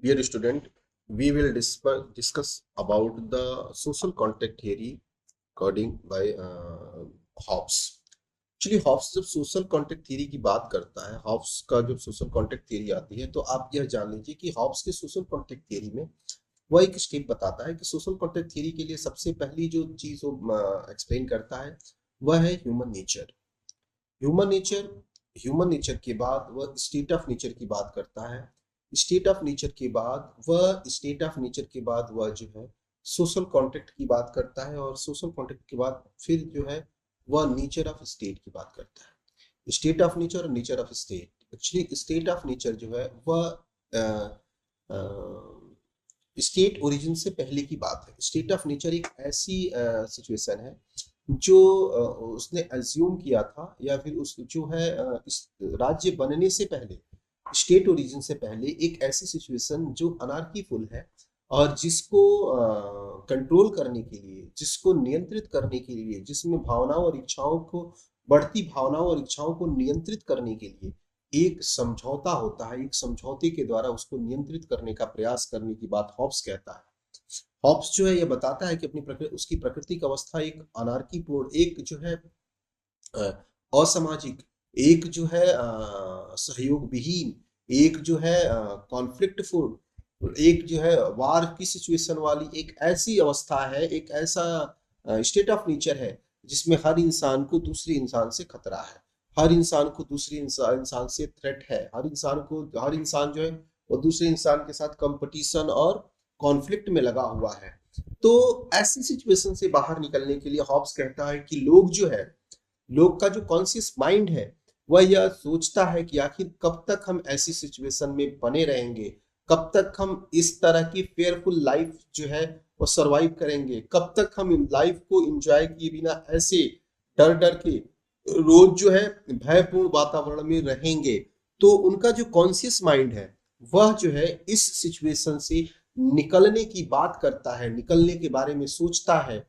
Dear student, we will discuss about the social contact theory according by Hobbes. Actually Hobbes जब social contact theory की बात करता है, Hobbs का जब सोशल कॉन्टेक्ट थ्योरी आती है तो आप यह जान लीजिए कि हॉब्स के सोशल कॉन्टेक्ट थ्योरी में वह एक स्टेप बताता है कि सोशल कॉन्टेक्ट थ्योरी के लिए सबसे पहली जो चीज वो एक्सप्लेन करता है वह है human nature. Human nature human nature के बाद वह स्टेट ऑफ नेचर की बात करता है। स्टेट ऑफ नेचर के बाद वह जो है सोशल कॉन्टेक्ट की बात करता है, और सोशल कॉन्टेक्ट के बाद फिर जो है वह नेचर ऑफ स्टेट की बात करता है। स्टेट ऑफ नेचर और nature of state, actually state of nature जो है वह स्टेट ओरिजिन से पहले की बात है। स्टेट ऑफ नेचर एक ऐसी सिचुएशन है जो उसने अज्यूम किया था, या फिर उस जो है इस राज्य बनने से पहले, स्टेट ओरिजिन से पहले एक ऐसी सिचुएशन जो अनार्कीफुल है और जिसको कंट्रोल करने के लिए, जिसको नियंत्रित करने के लिए, जिसमें भावनाओं और इच्छाओं को, बढ़ती भावनाओं और इच्छाओं को नियंत्रित करने के लिए एक समझौता होता है। एक समझौते के द्वारा उसको नियंत्रित करने का प्रयास करने की बात हॉब्स कहता है। हॉब्स जो है यह बताता है कि अपनी उसकी प्राकृतिक अवस्था एक अनार्कीपूर्ण, एक जो है असामाजिक, एक जो है सहयोग विहीन, एक जो है कॉन्फ्लिक्टफुल, एक जो है वार की सिचुएशन वाली एक ऐसी अवस्था है, एक ऐसा स्टेट ऑफ नेचर है जिसमें हर इंसान को दूसरे इंसान से खतरा है, हर इंसान को दूसरे इंसान से थ्रेट है, हर इंसान जो है वो दूसरे इंसान के साथ कंपटीशन और कॉन्फ्लिक्ट में लगा हुआ है। तो ऐसी सिचुएशन से बाहर निकलने के लिए हॉब्स कहता है कि लोग का जो कॉन्शियस माइंड है वह यह सोचता है कि आखिर कब तक हम ऐसी सिचुएशन में बने रहेंगे, कब तक हम इस तरह की फेयरफुल लाइफ जो है वो सरवाइव करेंगे, कब तक हम लाइफ को एंजॉय किए बिना ऐसे डर डर के रोज जो है भयपूर्ण वातावरण में रहेंगे। तो उनका जो कॉन्शियस माइंड है वह जो है इस सिचुएशन से निकलने की बात करता है, निकलने के बारे में सोचता है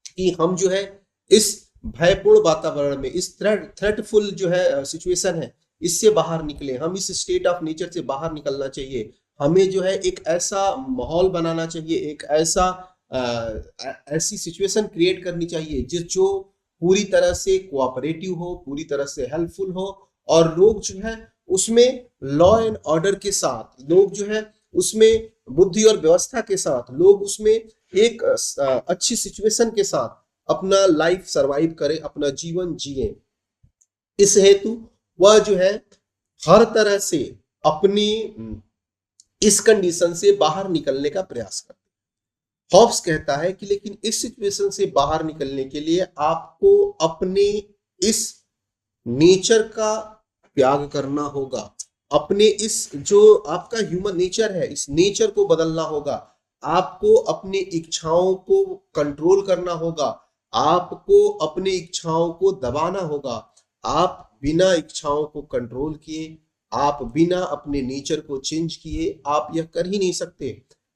कि हम जो है इस भयपूर्ण वातावरण में, इस थ्रेटफुल जो है सिचुएशन है, इससे बाहर निकले, हम इस स्टेट ऑफ नेचर से बाहर निकलना चाहिए। हमें जो है एक ऐसा माहौल बनाना चाहिए, एक ऐसी सिचुएशन क्रिएट करनी चाहिए जो पूरी तरह से कोऑपरेटिव हो, पूरी तरह से हेल्पफुल हो, और लोग जो है उसमें लॉ एंड ऑर्डर के साथ, लोग जो है उसमें बुद्धि और व्यवस्था के साथ, लोग उसमें एक अच्छी सिचुएशन के साथ अपना लाइफ सरवाइव करे, अपना जीवन जिए। इस हेतु वह जो है हर तरह से अपनी इस कंडीशन से बाहर निकलने का प्रयास करते हैं। हॉब्स कहता है कि लेकिन इस सिचुएशन से बाहर निकलने के लिए आपको अपने इस नेचर का त्याग करना होगा, अपने इस जो आपका ह्यूमन नेचर है इस नेचर को बदलना होगा, आपको अपनी इच्छाओं को कंट्रोल करना होगा, आपको अपनी इच्छाओं को दबाना होगा। आप बिना इच्छाओं को कंट्रोल किए, आप बिना अपने नेचर को चेंज किए आप यह कर ही नहीं सकते।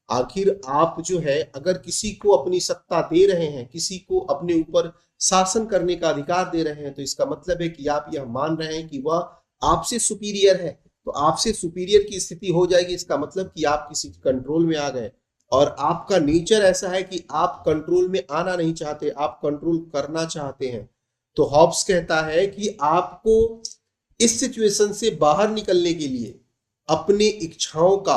आखिर आप जो है अगर किसी को अपनी सत्ता दे रहे हैं, किसी को अपने ऊपर शासन करने का अधिकार दे रहे हैं, तो इसका मतलब है कि आप यह मान रहे हैं कि वह आपसे सुपीरियर है। तो आपसे सुपीरियर की स्थिति हो जाएगी, इसका मतलब कि आप किसी कंट्रोल में आ गए, और आपका नेचर ऐसा है कि आप कंट्रोल में आना नहीं चाहते, आप कंट्रोल करना चाहते हैं। तो हॉब्स कहता है कि आपको इस सिचुएशन से बाहर निकलने के लिए अपनी इच्छाओं का,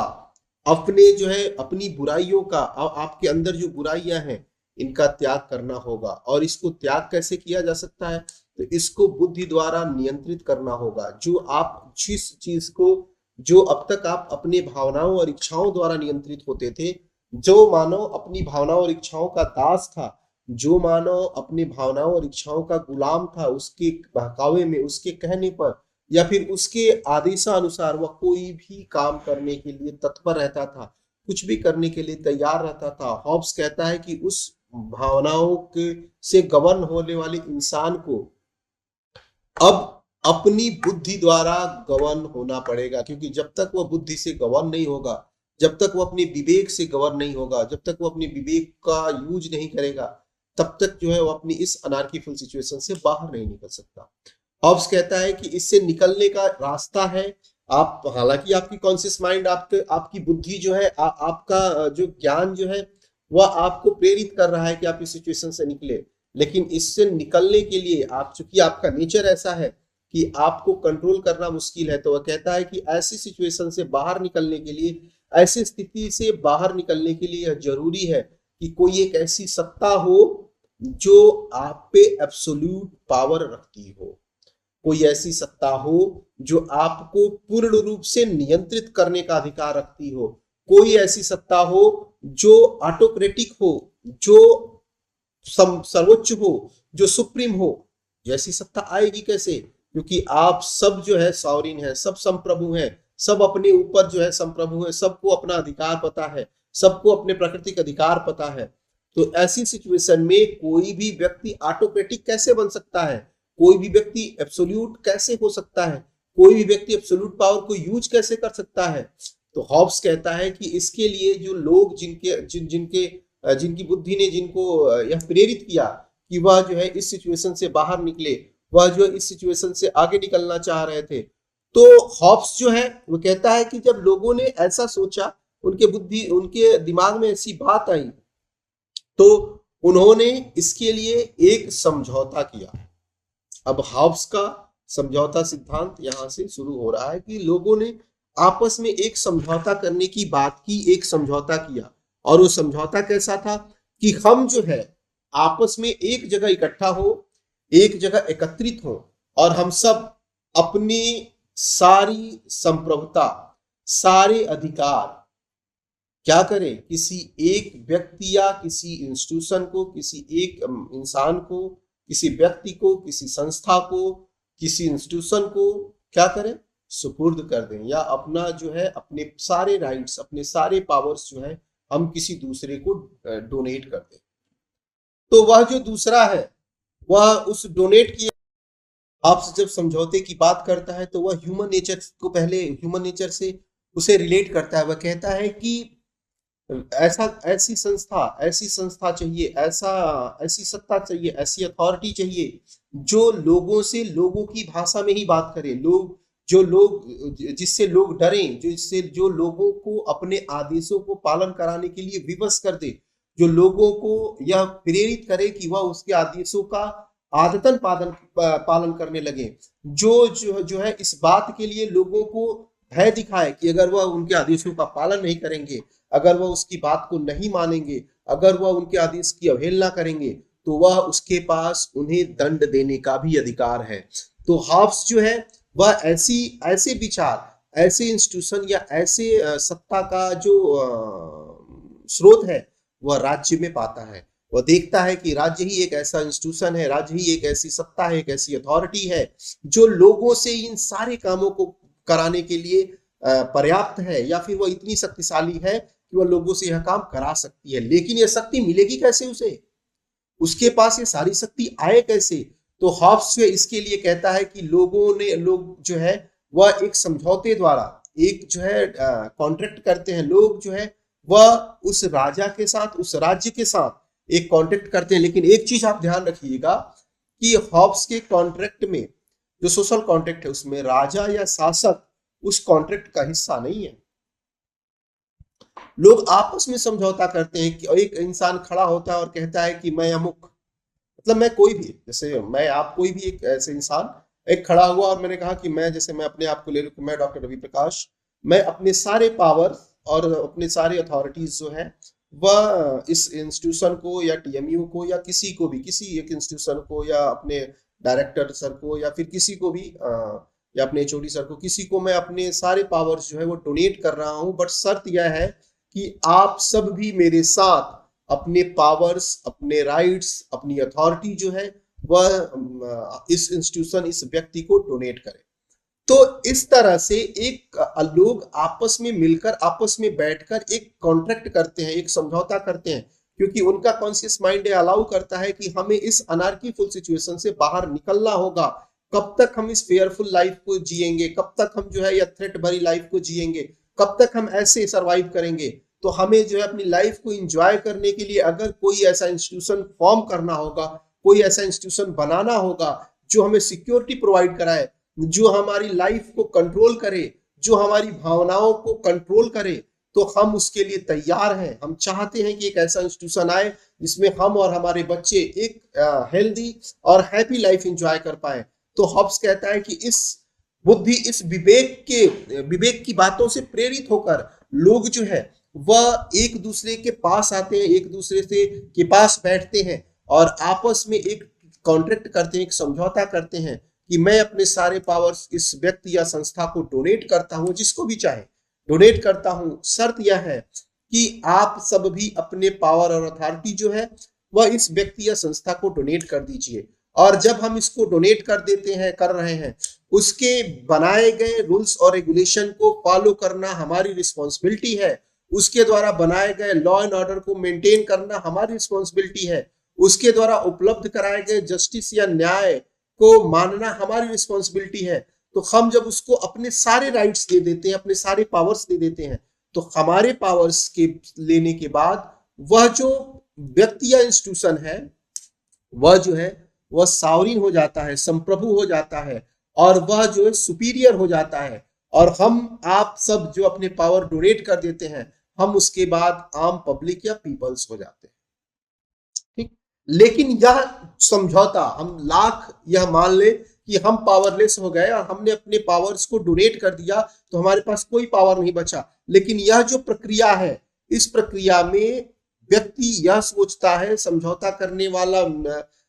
अपने जो है अपनी बुराइयों का, आपके अंदर जो बुराइयां हैं इनका त्याग करना होगा। और इसको त्याग कैसे किया जा सकता है? तो इसको बुद्धि द्वारा नियंत्रित करना होगा। जो आप जिस चीज को, जो अब तक आप अपने भावनाओं और इच्छाओं द्वारा नियंत्रित होते थे, जो मानव अपनी भावनाओं और इच्छाओं का दास था, जो मानव अपनी भावनाओं और इच्छाओं का गुलाम था, उसके बहकावे में, उसके कहने पर या फिर उसके आदेशानुसार वह कोई भी काम करने के लिए तत्पर रहता था, कुछ भी करने के लिए तैयार रहता था। हॉब्स कहता है कि उस भावनाओं के से गवर्न होने वाले इंसान को अब अपनी बुद्धि द्वारा गवर्न होना पड़ेगा, क्योंकि जब तक वह बुद्धि से गवर्न नहीं होगा, जब तक वह अपने विवेक से गवर्न नहीं होगा, जब तक वो अपने विवेक का यूज नहीं करेगा, तब तक जो है वो अपनी इस अनार्कीफुल सिचुएशन से बाहर नहीं निकल सकता। हॉब्स कहता है कि इससे निकलने का रास्ता है आप हालांकि आपकी कॉन्शियस माइंड, आपकी बुद्धि जो है, आपका जो ज्ञान जो है वह आपको प्रेरित कर रहा है कि आप इस सिचुएशन से निकले, लेकिन इससे निकलने के लिए आप, चूंकि आपका नेचर ऐसा है कि आपको कंट्रोल करना मुश्किल है, तो वह कहता है कि ऐसी सिचुएशन से बाहर निकलने के लिए, ऐसी स्थिति से बाहर निकलने के लिए यह जरूरी है कि कोई एक ऐसी सत्ता हो जो आप पे एब्सोल्यूट पावर रखती हो, कोई ऐसी सत्ता हो जो आपको पूर्ण रूप से नियंत्रित करने का अधिकार रखती हो, कोई ऐसी सत्ता हो जो ऑटोक्रेटिक हो, जो सर्वोच्च हो, जो सुप्रीम हो। जैसी सत्ता आएगी कैसे? क्योंकि आप सब जो है सॉवरेन है, सब संप्रभु हैं, सब अपने ऊपर जो है संप्रभु है, सबको अपना अधिकार पता है, सबको अपने प्राकृतिक अधिकार पता है। तो ऐसी सिचुएशन में कोई भी व्यक्ति ऑटोक्रेटिक कैसे बन सकता है, कोई भी व्यक्ति एब्सोल्यूट कैसे हो सकता है, कोई भी व्यक्ति एब्सोल्यूट पावर को यूज कैसे कर सकता है? तो हॉब्स कहता है कि इसके लिए जो लोग जिनकी बुद्धि ने जिनको यह प्रेरित किया कि वह जो है इस सिचुएशन से बाहर निकले, वह जो इस सिचुएशन से आगे निकलना चाह रहे थे, तो हॉब्स जो है वो कहता है कि जब लोगों ने ऐसा सोचा, उनके दिमाग में ऐसी बात आई, तो उन्होंने इसके लिए एक समझौता किया। अब हॉब्स का समझौता सिद्धांत यहां से शुरू हो रहा है कि लोगों ने आपस में एक समझौता करने की बात की, एक समझौता किया, और वो समझौता कैसा था कि हम जो है आपस में एक जगह इकट्ठा हो, एक जगह एकत्रित हो, और हम सब अपनी सारी संप्रभुता, सारे अधिकार क्या करें, किसी एक व्यक्ति या किसी इंस्टीट्यूशन को, किसी एक इंसान को, किसी व्यक्ति को, किसी संस्था को, किसी इंस्टीट्यूशन को क्या करें, सुपुर्द कर दें, या अपना जो है अपने सारे राइट्स, अपने सारे पावर्स जो है हम किसी दूसरे को डोनेट कर दें। तो वह जो दूसरा है वह उस डोनेट किए आपसे जब समझौते की बात करता है तो वह ह्यूमन नेचर को, पहले ह्यूमन नेचर से उसे रिलेट करता है। वह कहता है कि ऐसी संस्था चाहिए, ऐसी सत्ता चाहिए, ऐसी अथॉरिटी चाहिए जो लोगों से लोगों की भाषा में ही बात करे, जिससे लोग डरें, जो लोगों को अपने आदेशों को पालन कराने के लिए विवश कर दे, जो लोगों को यह प्रेरित करे कि वह उसके आदेशों का आदतन पालन करने लगे, जो है इस बात के लिए लोगों को भय दिखाए कि अगर वह उनके आदेशों का पालन नहीं करेंगे, अगर वह उसकी बात को नहीं मानेंगे, अगर वह उनके आदेश की अवहेलना करेंगे, तो वह उसके पास उन्हें दंड देने का भी अधिकार है। तो हॉब्स जो है वह ऐसे विचार, ऐसे इंस्टीट्यूशन या ऐसे सत्ता का जो स्रोत है वह राज्य में पाता है। वह देखता है कि राज्य ही एक ऐसा इंस्टीट्यूशन है, राज्य ही एक ऐसी सत्ता है, एक ऐसी अथॉरिटी है जो लोगों से इन सारे कामों को कराने के लिए पर्याप्त है, या फिर वह इतनी शक्तिशाली है कि वह लोगों से यह काम करा सकती है। लेकिन यह शक्ति मिलेगी कैसे उसे, उसके पास ये सारी शक्ति आए कैसे? तो हॉब्स इसके लिए कहता है कि लोग जो है वह एक समझौते द्वारा, एक जो है कॉन्ट्रैक्ट करते हैं, लोग जो है वह उस राजा के साथ, उस राज्य के साथ एक कॉन्ट्रैक्ट करते हैं। लेकिन एक चीज आप ध्यान रखिएगा कि हॉब्स के कॉन्ट्रैक्ट में, जो सोशल कॉन्ट्रैक्ट है, उसमें राजा या शासक उस कॉन्ट्रैक्ट का हिस्सा नहीं है। लोग आपस में समझौता करते हैं कि एक इंसान खड़ा होता है और कहता है कि मैं अमुक, मतलब मैं कोई भी, जैसे मैं आप कोई भी एक ऐसे इंसान एक खड़ा हुआ और मैंने कहा कि मैं अपने आप को ले लूं कि मैं डॉक्टर रवि प्रकाश, मैं अपने सारे पावर और अपने सारे अथॉरिटीज जो है वह इस इंस्टीट्यूशन को या टीएमयू को या किसी को भी, किसी एक इंस्टीट्यूशन को या अपने डायरेक्टर सर को या फिर किसी को भी या अपने एचओडी सर को, किसी को मैं अपने सारे पावर्स जो है वो डोनेट कर रहा हूं, बट शर्त यह है कि आप सब भी मेरे साथ अपने पावर्स, अपने राइट्स, अपनी अथॉरिटी जो है वह इस इंस्टीट्यूशन, इस व्यक्ति को डोनेट करें। तो इस तरह से एक लोग आपस में मिलकर, आपस में बैठकर एक कॉन्ट्रैक्ट करते हैं, एक समझौता करते हैं, क्योंकि उनका कॉन्शियस माइंड अलाउ करता है कि हमें इस अनार्कीफुल सिचुएशन से बाहर निकलना होगा। कब तक हम इस फेयरफुल लाइफ को जिएंगे, कब तक हम जो है या थ्रेट भरी लाइफ को जिएंगे, कब तक हम ऐसे सर्वाइव करेंगे? तो हमें जो है अपनी लाइफ को एंजॉय करने के लिए अगर कोई ऐसा इंस्टीट्यूशन फॉर्म करना होगा, कोई ऐसा इंस्टीट्यूशन बनाना होगा जो हमें सिक्योरिटी प्रोवाइड कराए, जो हमारी लाइफ को कंट्रोल करे, जो हमारी भावनाओं को कंट्रोल करे, तो हम उसके लिए तैयार हैं। हम चाहते हैं कि एक ऐसा इंस्टीट्यूशन आए जिसमें हम और हमारे बच्चे एक हेल्दी और हैप्पी लाइफ एंजॉय कर पाए। तो हॉब्स कहता है कि इस बुद्धि, इस विवेक की बातों से प्रेरित होकर लोग जो है वह एक दूसरे के पास आते हैं, एक दूसरे से के पास बैठते हैं और आपस में एक कॉन्ट्रैक्ट करते हैं, एक समझौता करते हैं कि मैं अपने सारे पावर्स इस व्यक्ति या संस्था को डोनेट करता हूं, जिसको भी चाहे डोनेट करता हूं। शर्त यह है कि आप सब भी अपने पावर और अथॉरिटी जो है वह इस व्यक्ति या संस्था को डोनेट कर दीजिए। और जब हम इसको डोनेट कर देते हैं, कर रहे हैं, उसके बनाए गए रूल्स और रेगुलेशन को फॉलो करना हमारी रिस्पॉन्सिबिलिटी है। उसके द्वारा बनाए गए लॉ एंड ऑर्डर को मेंटेन करना हमारी रिस्पॉन्सिबिलिटी है। उसके द्वारा उपलब्ध कराए गए जस्टिस या न्याय को मानना हमारी रिस्पॉन्सिबिलिटी है। तो हम जब उसको अपने सारे राइट्स दे देते हैं, अपने सारे पावर्स दे देते हैं, तो हमारे पावर्स के लेने के बाद वह जो व्यक्ति या इंस्टीट्यूशन है वह जो है वह सावरीन हो जाता है, संप्रभु हो जाता है और वह जो है सुपीरियर हो जाता है। और हम आप सब जो अपने पावर डोनेट कर देते हैं, हम उसके बाद आम पब्लिक या पीपल्स हो जाते हैं। ठीक, लेकिन यह समझौता, हम लाख यह मान ले कि हम पावरलेस हो गए और हमने अपने पावर्स को डोनेट कर दिया तो हमारे पास कोई पावर नहीं बचा। लेकिन यह जो प्रक्रिया है, इस प्रक्रिया में व्यक्ति यह सोचता है, समझौता करने वाला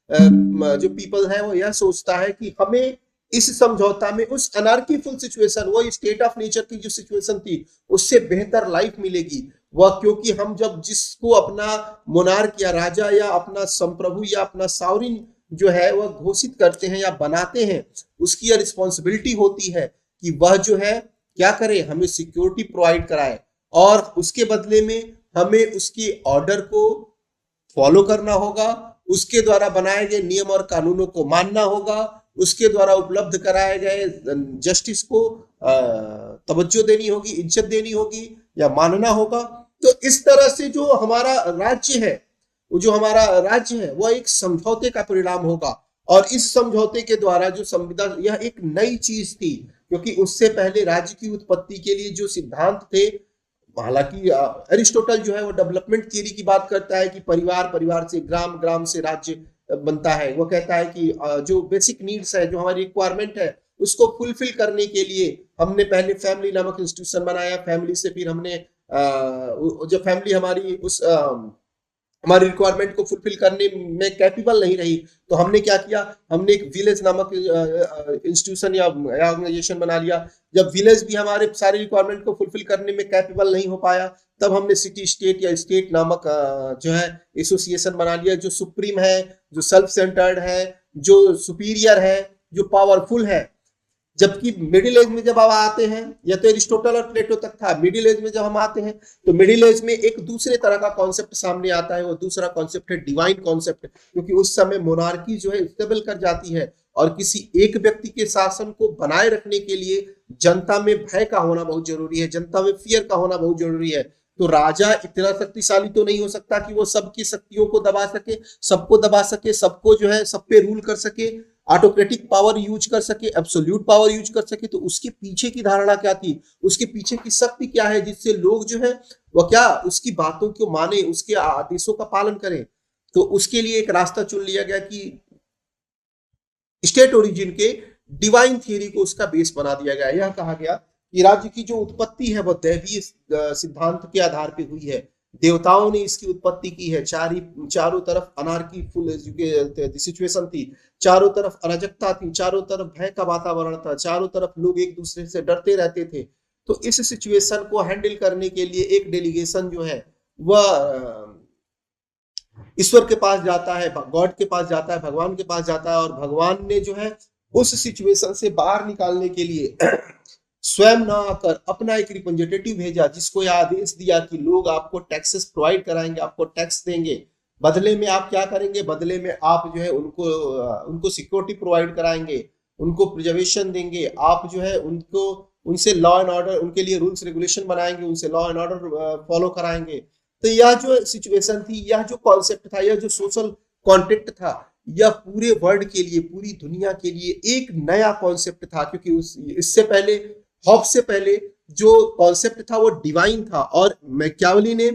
जो पीपल है वो यह सोचता है कि हमें इस समझौता में उस अनार्कीफुल सिचुएशन, वो स्टेट ऑफ नेचर की जो सिचुएशन थी, उससे बेहतर लाइफ मिलेगी। वह क्योंकि हम जब जिसको अपना मोनार्क या राजा या अपना संप्रभु या अपना सावरिन जो है वह घोषित करते हैं या बनाते हैं, उसकी यह रिस्पॉन्सिबिलिटी होती है कि वह जो है क्या करे, हमें सिक्योरिटी प्रोवाइड कराए और उसके बदले में हमें उसके ऑर्डर को फॉलो करना होगा, उसके द्वारा बनाए गए नियम और कानूनों को मानना होगा, उसके द्वारा उपलब्ध कराए गए जस्टिस को तवज्जो देनी होगी, इज्जत देनी होगी या मानना होगा। तो इस तरह से जो हमारा राज्य है, वह एक समझौते का परिणाम होगा। और इस समझौते के द्वारा जो संविधान, यह एक नई चीज थी, क्योंकि उससे पहले राज्य की उत्पत्ति के लिए जो सिद्धांत थे, हालांकि अरिस्टोटल जो है वो डेवलपमेंट थियरी की बात करता है कि परिवार से ग्राम, ग्राम से राज्य बनता है। वो कहता है कि जो बेसिक नीड्स है, जो हमारी रिक्वायरमेंट है, उसको फुलफिल करने के लिए हमने पहले फैमिली नामक इंस्टीट्यूशन बनाया। फैमिली से फिर हमने जो फैमिली हमारी उस हमारी रिक्वायरमेंट को फुलफिल करने में कैपेबल नहीं रही, तो हमने क्या किया, हमने एक विलेज नामक इंस्टीट्यूशन या ऑर्गेनाइजेशन बना लिया। जब विलेज भी हमारे सारी रिक्वायरमेंट को फुलफिल करने में कैपेबल नहीं हो पाया, तब हमने सिटी स्टेट या स्टेट नामक जो है एसोसिएशन बना लिया, जो सुप्रीम है, जो सेल्फ सेंटर्ड है, जो सुपीरियर है, जो पावरफुल है। जबकि मिडिल एज में जब हम आते हैं, या तो एरिस्टोटल और प्लेटो तक था, मिडिल एज में जब हम आते हैं तो मिडिल एज में एक दूसरे तरह का कॉन्सेप्ट सामने आता है। वो दूसरा कॉन्सेप्ट है डिवाइन कॉन्सेप्ट, क्योंकि उस समय मोनार्की जो है स्टेबल कर जाती है और किसी एक व्यक्ति के शासन को बनाए रखने के लिए जनता में भय का होना बहुत जरूरी है, जनता में फियर का होना बहुत जरूरी है। तो राजा इतना शक्तिशाली तो नहीं हो सकता कि वो सबकी शक्तियों को दबा सके, सबको दबा सके, सबको जो है सब पे रूल कर सके, ऑटोक्रेटिक पावर यूज कर सके, एब्सोल्यूट पावर यूज कर सके। तो उसके पीछे की धारणा क्या थी, उसके पीछे की शक्ति क्या है, जिससे लोग जो है वह क्या उसकी बातों को माने, उसके आदेशों का पालन करें। तो उसके लिए एक रास्ता चुन लिया गया कि स्टेट ओरिजिन के डिवाइन थियरी को उसका बेस बना दिया गया। यह कहा गया कि राज्य की जो उत्पत्ति है वह दैवीय सिद्धांत के आधार पर हुई है, देवताओं ने इसकी उत्पत्ति की है। चारों तरफ अनार्की फुल सिचुएशन थी, चारों तरफ अराजकता थी, चारों तरफ भय का वातावरण था, चारों तरफ लोग एक दूसरे से डरते रहते थे। तो इस सिचुएशन को हैंडल करने के लिए एक डेलीगेशन जो है वह ईश्वर के पास जाता है, गॉड के पास जाता है, भगवान के पास जाता है। और भगवान ने जो है उस सिचुएशन से बाहर निकालने के लिए स्वयं ना आकर अपना एक रिप्रेजेंटेटिव भेजा, जिसको यह आदेश दिया कि लोग आपको टैक्सेस प्रोवाइड कराएंगे, आपको टैक्स देंगे, बदले में आप क्या करेंगे, बदले में आप जो है उनको सिक्योरिटी प्रोवाइड कराएंगे, उनको प्रिजर्वेशन देंगे, आप जो है उनसे लॉ एंड ऑर्डर, उनके लिए रूल्स रेगुलेशन बनाएंगे, उनसे लॉ एंड ऑर्डर फॉलो कराएंगे। तो यह जो सिचुएशन थी, यह जो कॉन्सेप्ट था, यह जो सोशल कॉन्ट्रैक्ट था, यह पूरे वर्ल्ड के लिए, पूरी दुनिया के लिए एक नया कॉन्सेप्ट था। क्योंकि इससे पहले हॉब्स से पहले जो कॉन्सेप्ट था वो डिवाइन था, और मैकियावेली ने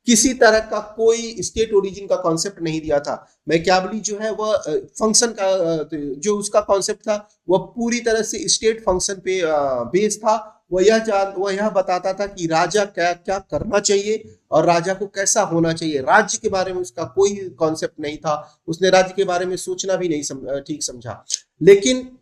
किसी तरह का कोई स्टेट ओरिजिन का कॉन्सेप्ट नहीं दिया था। मैकियावेली जो है वह फंक्शन का जो उसका कॉन्सेप्ट था वह पूरी तरह से स्टेट फंक्शन पे बेस्ड था। वह यह बताता था कि राजा क्या क्या करना चाहिए और राजा को कैसा होना चाहिए। राज्य के बारे में उसका कोई कॉन्सेप्ट नहीं था, उसने राज्य के बारे में सोचना भी नहीं ठीक समझा। लेकिन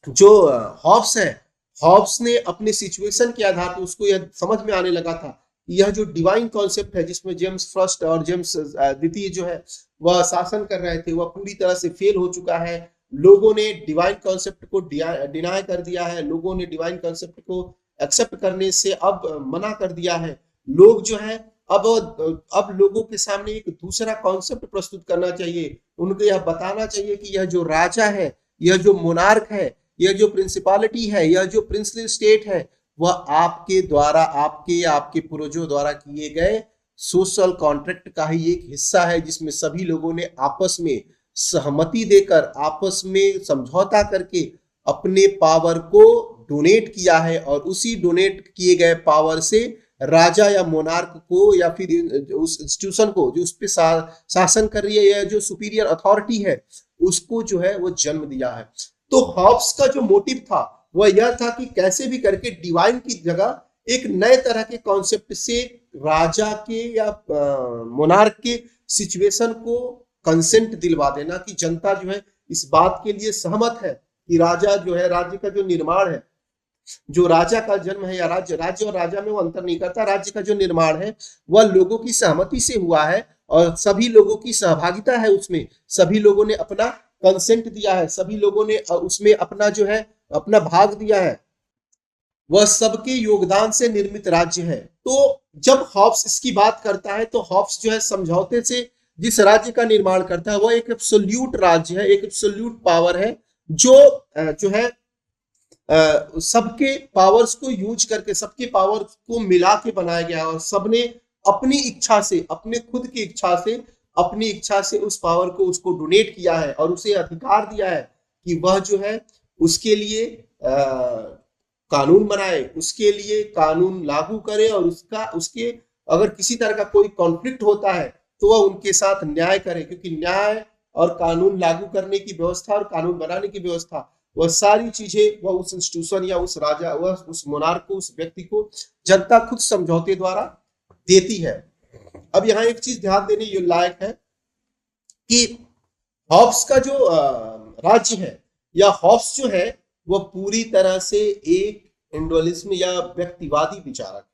जो हॉब्स है, हॉब्स ने अपने सिचुएशन के आधार पर उसको यह समझ में आने लगा था कि यह जो डिवाइन कॉन्सेप्ट है जिसमें जेम्स फर्स्ट और जेम्स द्वितीय जो है वह शासन कर रहे थे, वह पूरी तरह से फेल हो चुका है। लोगों ने डिवाइन कॉन्सेप्ट को डिनाय कर दिया है, लोगों ने डिवाइन कॉन्सेप्ट को एक्सेप्ट करने से अब मना कर दिया है। लोग जो है अब लोगों के सामने एक दूसरा कॉन्सेप्ट प्रस्तुत करना चाहिए। उनको यह बताना चाहिए कि यह जो राजा है, यह जो मोनार्क है, यह जो प्रिंसिपालिटी है, यह जो प्रिंसली स्टेट है, वह आपके द्वारा आपके पूर्वजों द्वारा किए गए सोशल कॉन्ट्रैक्ट का ही एक हिस्सा है, जिसमें सभी लोगों ने आपस में सहमति देकर, आपस में समझौता करके अपने पावर को डोनेट किया है, और उसी डोनेट किए गए पावर से राजा या मोनार्क को या फिर उस इंस्टीट्यूशन को जो उस पर शासन कर रही है या जो सुपीरियर अथॉरिटी है उसको जो है वो जन्म दिया है। तो हॉब्स का जो मोटिव था वह यह था कि कैसे भी करके डिवाइन की जगह एक नए तरह के कॉन्सेप्ट से राजा के या मोनार्क के सिचुएशन को कंसेंट दिलवा देना कि जनता जो है इस बात के लिए सहमत है कि राजा जो है, राज्य का जो निर्माण है, जो राजा का जन्म है या राज्य और राजा में वो अंतर नहीं करता, राज्य का जो निर्माण है वह लोगों की सहमति से हुआ है और सभी लोगों की सहभागिता है उसमें, सभी लोगों ने अपना कंसेंट दिया है, सभी लोगों ने उसमें अपना जो है अपना भाग दिया है, वह सबके योगदान से निर्मित राज्य है। तो जब हॉब्स इसकी बात करता है तो हॉब्स जो है समझौते से जिस राज्य का निर्माण करता है वह एक एब्सोल्यूट राज्य है, एक एब्सोल्यूट पावर है जो है सबके पावर्स को यूज करके, सबके पावर को मिला के बनाया गया और सबने अपनी इच्छा से, अपने खुद की इच्छा से, अपनी इच्छा से उस पावर को उसको डोनेट किया है और उसे अधिकार दिया है कि वह जो है उसके लिए कानून बनाए, उसके लिए कानून लागू करे और उसके अगर किसी तरह का कोई कॉन्फ्लिक्ट होता है तो वह उनके साथ न्याय करे, क्योंकि न्याय और कानून लागू करने की व्यवस्था और कानून बनाने की व्यवस्था, वह सारी चीजें वह उस इंस्टीट्यूशन या उस राजा, वह उस मोनार्क को, उस व्यक्ति को जनता खुद समझौते द्वारा देती है। अब यहाँ एक चीज ध्यान देने ये लायक है कि हॉब्स का जो राज्य है या हॉब्स जो है वह पूरी तरह से एक इंडिविजुअलिज्म या व्यक्तिवादी विचारक।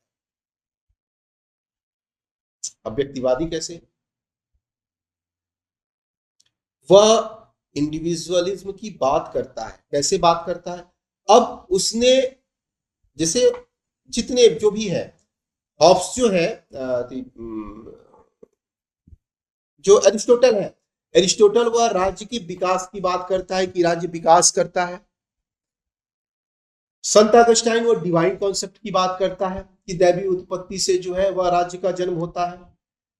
अब व्यक्तिवादी कैसे? वह इंडिविजुअलिज्म की बात करता है। कैसे बात करता है? अब उसने जैसे जितने जो भी है हॉब्स जो है, जो अरिस्टोटल है, अरिस्टोटल वह राज्य के विकास की बात करता है कि राज्य विकास करता है। संत अगस्टाइन वो डिवाइन कॉन्सेप्ट की बात करता है कि दैवी उत्पत्ति से जो है वह राज्य का जन्म होता है।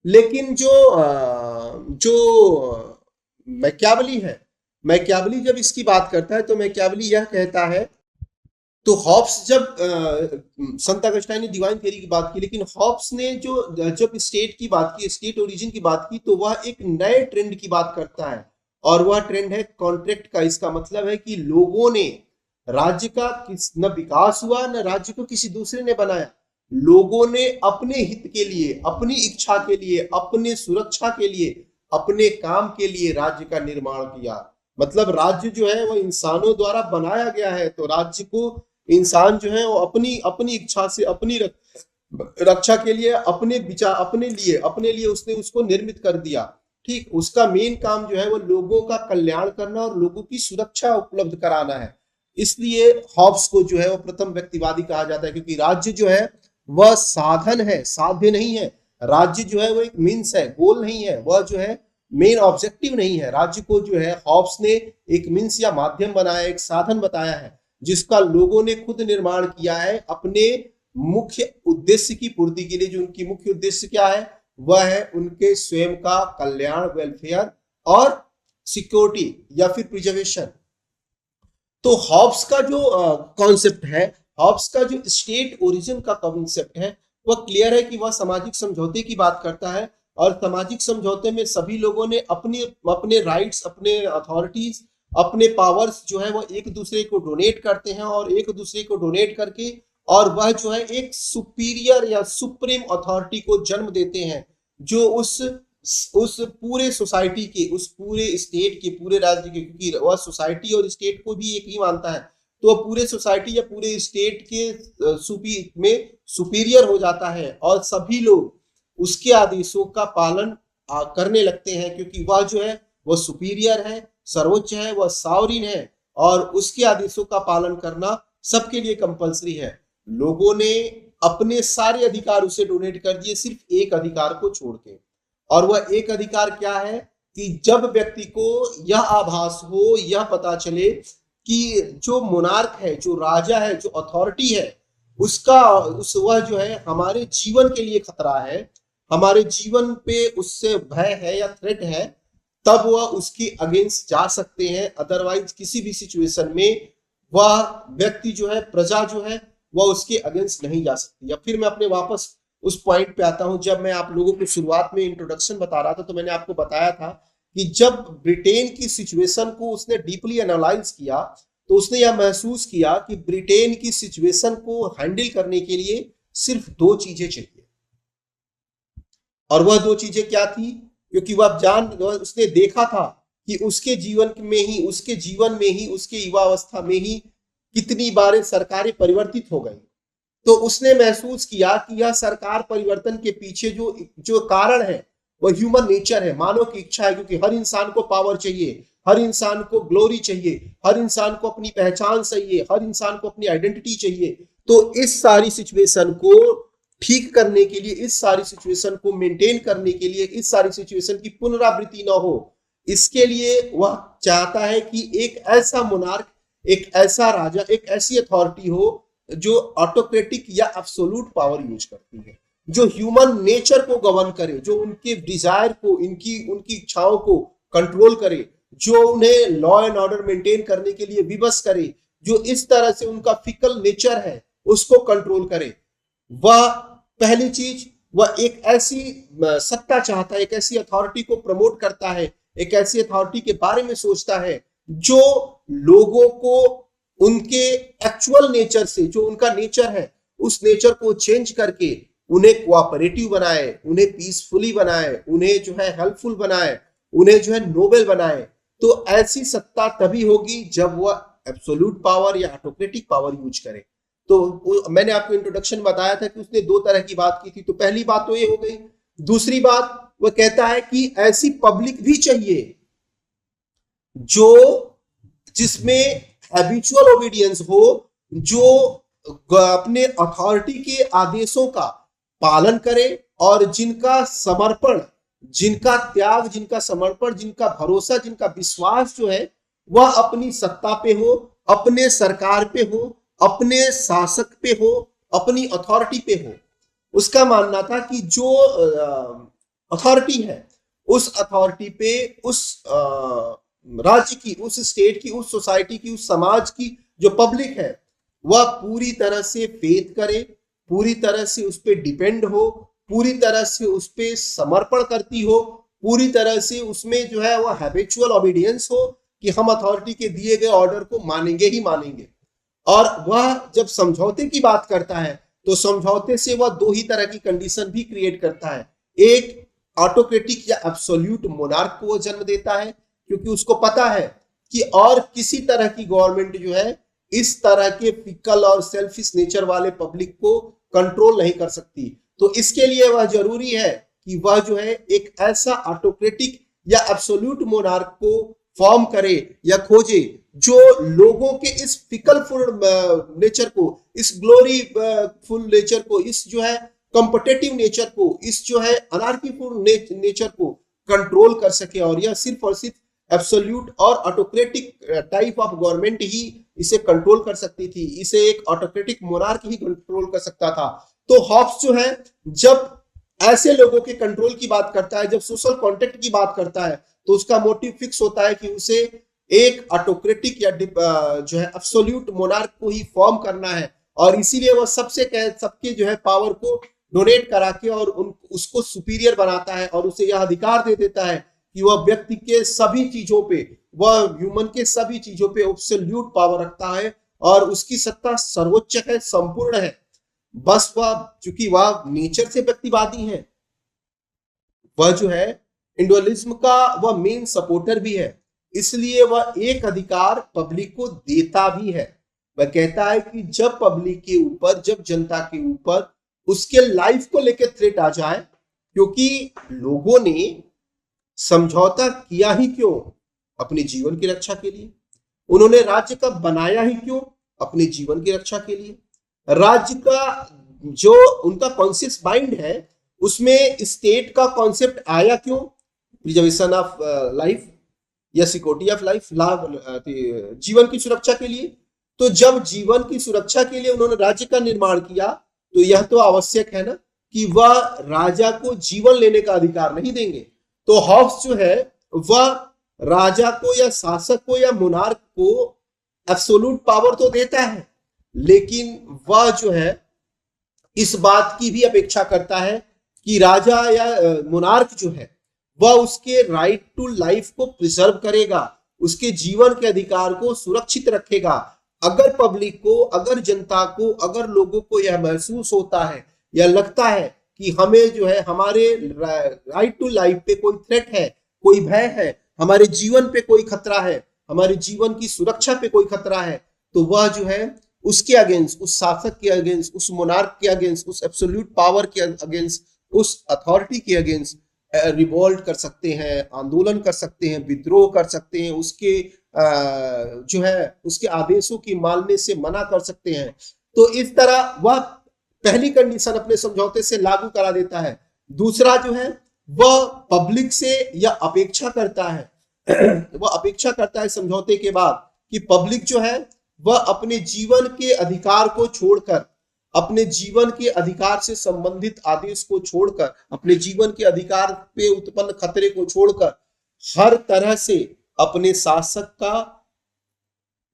लेकिन जो मैकियावेली है, मैकियावेली जब इसकी बात करता है तो मैकियावेली यह कहता है, तो हॉब्स जब संत अगस्टाइन ने डिवाइन थ्योरी की बात की, लेकिन हॉब्स ने जब स्टेट की बात की, स्टेट ओरिजिन की बात की, तो वह एक नए ट्रेंड की बात करता है और वह ट्रेंड है कॉन्ट्रैक्ट का। इसका मतलब है कि लोगों ने राज्य का न विकास हुआ न राज्य को किसी दूसरे ने बनाया, लोगों ने अपने हित के लिए, अपनी इच्छा के लिए, अपने सुरक्षा के लिए, अपने काम के लिए राज्य का निर्माण किया। मतलब राज्य जो है वो इंसानों द्वारा बनाया गया है, तो राज्य को इंसान जो है वो अपनी इच्छा से, अपनी रक्षा के लिए, अपने विचार, अपने लिए उसने उसको निर्मित कर दिया। ठीक, उसका मेन काम जो है वो लोगों का कल्याण करना और लोगों की सुरक्षा उपलब्ध कराना है। इसलिए हॉब्स को जो है वो प्रथम व्यक्तिवादी कहा जाता है, क्योंकि राज्य जो है वह साधन है, साध्य नहीं है। राज्य जो है वो एक मीन्स है, गोल नहीं है, वह जो है मेन ऑब्जेक्टिव नहीं है। राज्य को जो है हॉब्स ने एक मीन्स या माध्यम बनाया, एक साधन बताया है, जिसका लोगों ने खुद निर्माण किया है अपने मुख्य उद्देश्य की पूर्ति के लिए। जो उनकी मुख्य उद्देश्य क्या है? वह है उनके स्वयं का कल्याण, वेलफेयर और सिक्योरिटी या फिर प्रिजर्वेशन। तो हॉब्स का जो कॉन्सेप्ट है हॉब्स का जो स्टेट ओरिजिन का कॉन्सेप्ट है वह क्लियर है कि वह सामाजिक समझौते की बात करता है, और सामाजिक समझौते में सभी लोगों ने अपने अपने राइट्स, अपने अथॉरिटीज, अपने पावर्स जो है वो एक दूसरे को डोनेट करते हैं, और एक दूसरे को डोनेट करके और वह जो है एक सुपीरियर या सुप्रीम अथॉरिटी को जन्म देते हैं, जो उस पूरे सोसाइटी के, उस पूरे स्टेट के, पूरे राज्य के, क्योंकि वह सोसाइटी और स्टेट को भी एक ही मानता है, तो वह पूरे सोसाइटी या पूरे स्टेट के में सुपीरियर हो जाता है, और सभी लोग उसके आदेशों का पालन करने लगते हैं, क्योंकि वह जो है वह सुपीरियर है, सर्वोच्च है, वह सावरीन है, और उसके आदेशों का पालन करना सबके लिए कंपलसरी है। लोगों ने अपने सारे अधिकार उसे डोनेट कर दिए सिर्फ एक अधिकार को छोड़ के, और वह एक अधिकार क्या है कि जब व्यक्ति को यह आभास हो, यह पता चले कि जो मोनार्क है, जो राजा है, जो अथॉरिटी है, वह जो है हमारे जीवन के लिए खतरा है, हमारे जीवन पे उससे भय है या थ्रेट है, तब वह उसके अगेंस्ट जा सकते हैं। अदरवाइज किसी भी सिचुएशन में वह व्यक्ति जो है, प्रजा जो है, वह उसके अगेंस्ट नहीं जा सकती। या फिर मैं अपने वापस उस पॉइंट पे आता हूं, जब मैं आप लोगों को शुरुआत में इंट्रोडक्शन बता रहा था तो मैंने आपको बताया था कि जब ब्रिटेन की सिचुएशन को उसने डीपली एनालाइज किया तो उसने यह महसूस किया कि ब्रिटेन की सिचुएशन को हैंडल करने के लिए सिर्फ दो चीजें चाहिए, और वह दो चीजें क्या थी? क्योंकि उसने देखा था कि उसके जीवन में ही, उसके युवावस्था में ही कितनी बार सरकारें परिवर्तित हो गई, तो उसने महसूस किया कि यह सरकार परिवर्तन के पीछे जो कारण है वह ह्यूमन नेचर है, मानव की इच्छा है, क्योंकि हर इंसान को पावर चाहिए, हर इंसान को ग्लोरी चाहिए, हर इंसान को अपनी पहचान चाहिए, हर इंसान को अपनी आइडेंटिटी चाहिए। तो इस सारी सिचुएशन को ठीक करने के लिए, इस सारी सिचुएशन को मेंटेन करने के लिए, इस सारी सिचुएशन की पुनरावृत्ति न हो, इसके लिए वह चाहता है कि एक ऐसा मोनार्क, एक ऐसा राजा, एक ऐसी अथॉरिटी हो जो ऑटोक्रेटिक या एब्सोल्यूट पावर यूज करती है, जो ह्यूमन नेचर को गवर्न करे, जो उनके डिजायर को, उनकी इच्छाओं को कंट्रोल करे, जो उन्हें लॉ एंड ऑर्डर मेंटेन करने के लिए विवश करे, जो इस तरह से उनका फिकल नेचर है उसको कंट्रोल करे। वह पहली चीज, वह एक ऐसी सत्ता चाहता है, एक ऐसी अथॉरिटी को प्रमोट करता है, एक ऐसी अथॉरिटी के बारे में सोचता है जो लोगों को उनके एक्चुअल नेचर से, जो उनका नेचर है, उस नेचर को चेंज करके उन्हें कोऑपरेटिव बनाए, उन्हें पीसफुली बनाए, उन्हें जो है हेल्पफुल बनाए, उन्हें जो है नोबल बनाए। तो ऐसी सत्ता तभी होगी जब वह एब्सोल्यूट पावर या ऑटोक्रेटिक पावर यूज करे। तो मैंने आपको इंट्रोडक्शन बताया था कि उसने दो तरह की बात की थी। तो पहली बात तो ये हो गई। दूसरी बात, वह कहता है कि ऐसी पब्लिक भी चाहिए जिसमें हैबिचुअल ओबीडियंस हो, जो अपने अथॉरिटी के आदेशों का पालन करे, और जिनका समर्पण, जिनका त्याग, जिनका समर्पण, जिनका भरोसा, जिनका विश्वास जो है वह अपनी सत्ता पे हो, अपने सरकार पे हो, अपने शासक पे हो, अपनी अथॉरिटी पे हो। उसका मानना था कि जो अथॉरिटी है, उस अथॉरिटी पे, उस राज्य की, उस स्टेट की, उस सोसाइटी की, उस समाज की जो पब्लिक है, वह पूरी तरह से फेथ करे, पूरी तरह से उस पर डिपेंड हो, पूरी तरह से उस पर समर्पण करती हो, पूरी तरह से उसमें जो है वह हैबिचुअल ओबीडियंस हो कि हम अथॉरिटी के दिए गए ऑर्डर को मानेंगे ही मानेंगे। और वह जब समझौते की बात करता है तो समझौते से वह दो ही तरह की कंडीशन भी क्रिएट करता है। एक, ऑटोक्रेटिक या एब्सोल्यूट मोनार्क को वो जन्म देता है, क्योंकि उसको पता है कि और किसी तरह की गवर्नमेंट जो है इस तरह के फिकल और सेल्फिश नेचर वाले पब्लिक को कंट्रोल नहीं कर सकती। तो इसके लिए वह जरूरी है कि वह जो है एक ऐसा ऑटोक्रेटिक या एब्सोल्यूट मोनार्क को फॉर्म करे या खोजे जो लोगों के इस फिकलफुल नेचर को, इस ग्लोरी फुल नेचर को, इस जो है कॉम्पिटिटिव नेचर को, इस जो है अनार्कीफुल नेचर को कंट्रोल कर सके। और यह सिर्फ और सिर्फ एब्सोल्यूट और ऑटोक्रेटिक टाइप ऑफ गवर्नमेंट ही इसे कंट्रोल कर सकती थी, इसे एक ऑटोक्रेटिक मोनार्क ही कंट्रोल कर सकता था। तो हॉब्स जो है जब ऐसे लोगों के कंट्रोल की बात करता है, जब सोशल कॉन्टेक्ट की बात करता है, तो उसका मोटिव फिक्स होता है कि उसे एक ऑटोक्रेटिक या जो है एब्सोल्यूट मोनार्क को ही फॉर्म करना है और इसीलिए वह सबके जो है पावर को डोनेट करा के और उसको सुपीरियर बनाता है और उसे यह अधिकार दे देता है कि वह व्यक्ति के सभी चीजों पे, वह ह्यूमन के सभी चीजों पे एब्सोल्यूट पावर रखता है और उसकी सत्ता सर्वोच्च है, संपूर्ण है। बस वह चूंकि वह नेचर से व्यक्तिवादी है, वह जो है इंडिविजुअलिज्म का वह मेन सपोर्टर भी है, इसलिए वह एक अधिकार पब्लिक को देता भी है। वह कहता है कि जब पब्लिक के ऊपर, जब जनता के ऊपर उसके लाइफ को लेकर थ्रेट आ जाए, क्योंकि लोगों ने समझौता किया ही क्यों? अपने जीवन की रक्षा के लिए। उन्होंने राज्य का बनाया ही क्यों? अपने जीवन की रक्षा के लिए। राज्य का जो उनका कॉन्शियस माइंड है उसमें स्टेट का कॉन्सेप्ट आया क्यों? प्रिजर्वेशन ऑफ लाइफ या सिक्योरिटी ऑफ लाइफ, जीवन की सुरक्षा के लिए। तो जब जीवन की सुरक्षा के लिए उन्होंने राज्य का निर्माण किया तो यह तो आवश्यक है ना कि वह राजा को जीवन लेने का अधिकार नहीं देंगे। तो हॉब्स जो है वह राजा को या शासक को या मोनार्क को एब्सोल्यूट पावर तो देता है, लेकिन वह जो है इस बात की भी अपेक्षा करता है कि राजा या मोनार्क जो है वह उसके राइट टू लाइफ को प्रिजर्व करेगा, उसके जीवन के अधिकार को सुरक्षित रखेगा। अगर पब्लिक को, अगर जनता को, अगर लोगों को यह महसूस होता है या लगता है कि हमें जो है हमारे राइट टू लाइफ पे कोई थ्रेट है, कोई भय है, हमारे जीवन पे कोई खतरा है, हमारे जीवन की सुरक्षा पे कोई खतरा है, तो वह जो है उसके अगेंस्ट, उस शासक के अगेंस्ट, उस मोनार्क के अगेंस्ट, उस एब्सोल्यूट पावर के अगेंस्ट, उस अथॉरिटी के अगेंस्ट रिवोल्ट कर सकते हैं, आंदोलन कर सकते हैं, विद्रोह कर सकते हैं, उसके जो है उसके आदेशों की मानने से मना कर सकते हैं। तो इस तरह वह पहली कंडीशन अपने समझौते से लागू करा देता है। दूसरा जो है वह पब्लिक से यह अपेक्षा करता है वह अपेक्षा करता है समझौते के बाद कि पब्लिक जो है वह अपने जीवन के अधिकार को छोड़कर, अपने जीवन के अधिकार से संबंधित आदेश को छोड़कर, अपने जीवन के अधिकार पे उत्पन्न खतरे को छोड़कर हर तरह से अपने शासक का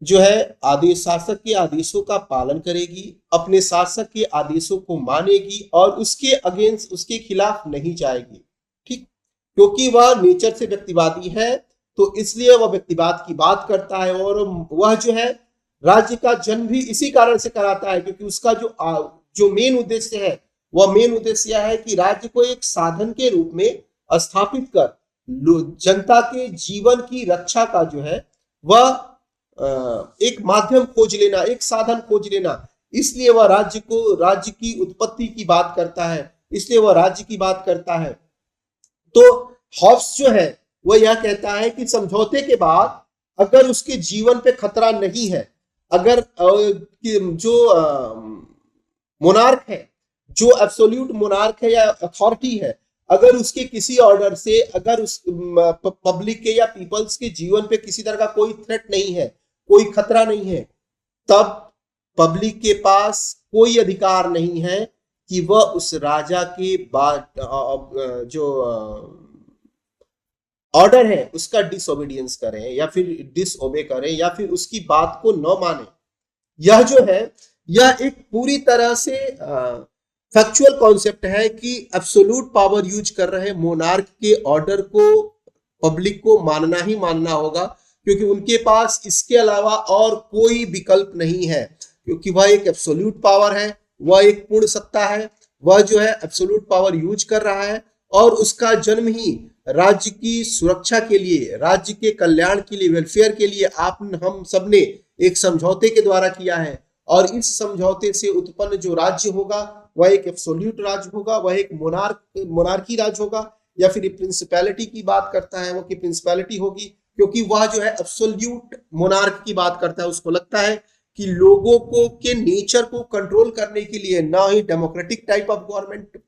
जो है आदेश, शासक के आदेशों का पालन करेगी, अपने शासक के आदेशों को मानेगी और उसके अगेंस्ट, उसके खिलाफ नहीं जाएगी। ठीक, क्योंकि वह नेचर से व्यक्तिवादी है तो इसलिए वह व्यक्तिवाद की बात करता है। और वह जो है राज्य का जन्म भी इसी कारण से कराता है, क्योंकि उसका जो मेन उद्देश्य है वह मेन उद्देश्य यह है कि राज्य को एक साधन के रूप में स्थापित कर जनता के जीवन की रक्षा का जो है वह एक माध्यम खोज लेना, एक साधन खोज लेना। इसलिए वह राज्य की उत्पत्ति की बात करता है, इसलिए वह राज्य की बात करता है। तो हॉब्स जो है वह यह कहता है कि समझौते के बाद अगर उसके जीवन पे खतरा नहीं है, अगर जो मोनार्क है, जो एब्सोल्यूट मोनार्क है या अथॉरिटी है, अगर उसके किसी ऑर्डर से, अगर उस पब्लिक के या पीपल्स के जीवन पे किसी तरह का कोई थ्रेट नहीं है, कोई खतरा नहीं है, तब पब्लिक के पास कोई अधिकार नहीं है कि वह उस राजा के बाद जो ऑर्डर है उसका डिसओबीडियंस करें या फिर डिसओबे करें या फिर उसकी बात को न माने। यह जो है यह एक पूरी तरह से फैक्चुअल कॉन्सेप्ट है कि एब्सोल्यूट पावर यूज कर रहे मोनार्क के ऑर्डर को पब्लिक को मानना ही मानना होगा, क्योंकि उनके पास इसके अलावा और कोई विकल्प नहीं है, क्योंकि वह एक एब्सोल्यूट पावर है, वह एक पूर्ण सत्ता है, वह जो है एब्सोल्यूट पावर यूज कर रहा है और उसका जन्म ही राज्य की सुरक्षा के लिए, राज्य के कल्याण के लिए, वेलफेयर के लिए हम सबने एक समझौते के द्वारा किया है। और इस समझौते से उत्पन्न जो राज्य होगा वह एक एब्सोल्यूट राज्य होगा, वह एक मोनार्की राज्य होगा, या फिर प्रिंसिपैलिटी की बात करता है वो कि प्रिंसिपैलिटी होगी, क्योंकि वह जो है एब्सोल्यूट मोनार्क की बात करता है। उसको लगता है कि लोगों को के नेचर को कंट्रोल करने के लिए ना ही democratic type of government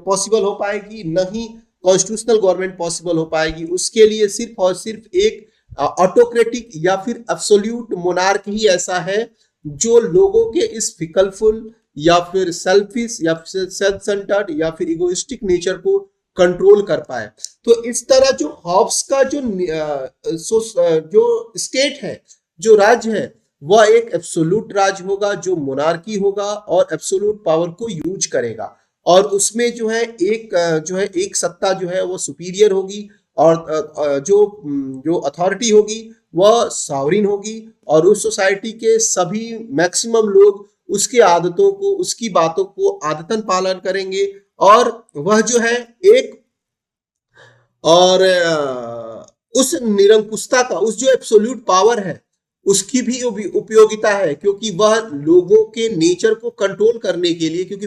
possible हो पाएगी, न ही कॉन्स्टिट्यूशनल गवर्नमेंट पॉसिबल हो पाएगी। उसके लिए सिर्फ और सिर्फ एक ऑटोक्रेटिक या फिर एब्सोल्यूट मोनार्क ही ऐसा है जो लोगों के इस फिकलफुल या फिर सेल्फिश या फिर सेल्फ सेंटर्ड या फिर इगोइस्टिक नेचर को कंट्रोल कर पाए। तो इस तरह जो हॉब्स का जो स्टेट है, जो राज्य है, वह एक एब्सोल्यूट राज होगा जो मोनार्की होगा और एब्सोल्यूट पावर को यूज करेगा। और उसमें जो है एक सत्ता जो है वो सुपीरियर होगी और जो अथॉरिटी होगी वह सॉवरिन होगी। और उस सोसाइटी के सभी मैक्सिमम लोग उसकी आदतों को, उसकी बातों को आदतन पालन करेंगे। और वह जो है एक और उस निरंकुशता का, उस जो एब्सोल्यूट पावर है उसकी भी उपयोगिता है, क्योंकि वह लोगों के नेचर को कंट्रोल करने के लिए, क्योंकि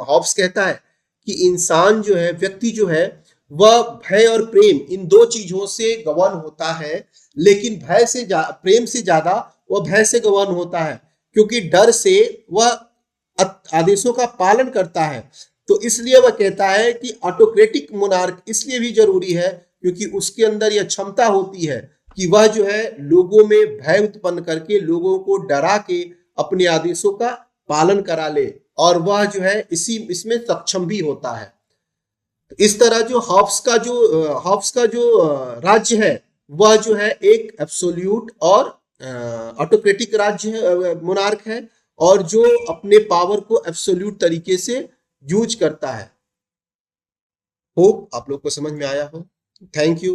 हॉब्स कहता है कि इंसान जो है, व्यक्ति जो है, वह भय और प्रेम इन दो चीजों से गवर्न होता है। लेकिन प्रेम से ज्यादा वह भय से गवर्न होता है, क्योंकि डर से वह आदेशों का पालन करता है। तो इसलिए वह कहता है कि ऑटोक्रेटिक मोनार्क इसलिए भी जरूरी है क्योंकि उसके अंदर यह क्षमता होती है कि वह जो है लोगों में भय उत्पन्न करके, लोगों को डरा के अपने आदेशों का पालन करा ले, और वह जो है इसमें सक्षम भी होता है। इस तरह जो हॉब्स का जो राज्य है वह जो है एक एब्सोल्यूट और ऑटोक्रेटिक राज्य है, मोनार्क है, और जो अपने पावर को एब्सोल्यूट तरीके से यूज करता है। होप आप लोग को समझ में आया हो। Thank you.